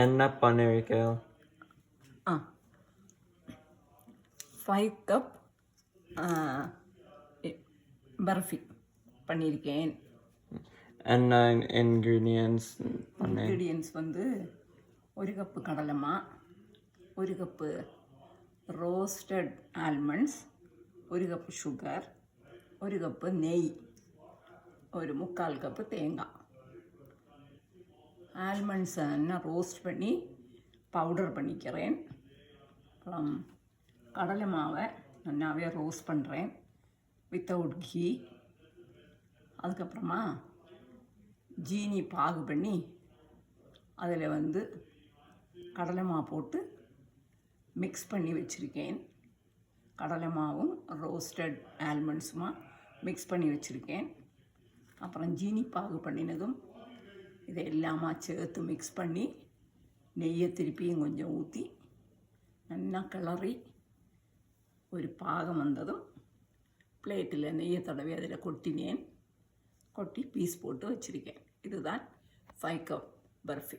என்ன பண்ணிருக்க? 5 கப் பர்ஃபி பண்ணியிருக்கேன். என்ன ingredients பண்ணேன்? இன்க்ரீடியன்ஸ் வந்து 1 கப்பு கடலைமா, 1 cup roasted almonds, 1 cup sugar, 1 cup நெய், ஒரு 3/4 கப்பு தேங்காய். ஆல்மண்ட்ஸை நான் ரோஸ்ட் பண்ணி பவுடர் பண்ணிக்கிறேன். அப்புறம் கடலை மாவை நல்லாவே ரோஸ்ட் பண்ணுறேன் வித்தவுட் கீ. அதுக்கப்புறமா ஜீனி பாகு பண்ணி அதில் வந்து கடலை மாவு போட்டு மிக்ஸ் பண்ணி வச்சுருக்கேன். கடலை மாவும் ரோஸ்டட் ஆல்மண்ட்ஸுமா மிக்ஸ் பண்ணி வச்சுருக்கேன். அப்புறம் ஜீனி பாகு பண்ணினதும் இதை எல்லாமா சேர்த்து மிக்ஸ் பண்ணி நெய்யை திருப்பியும் கொஞ்சம் ஊற்றி நல்லா கிளறி ஒரு பாகம் வந்ததும் பிளேட்டில் நெய்யை தடவி அதில் கொட்டி பீஸ் போட்டு வச்சுருக்கேன். இதுதான் 5 கப் பர்ஃபி.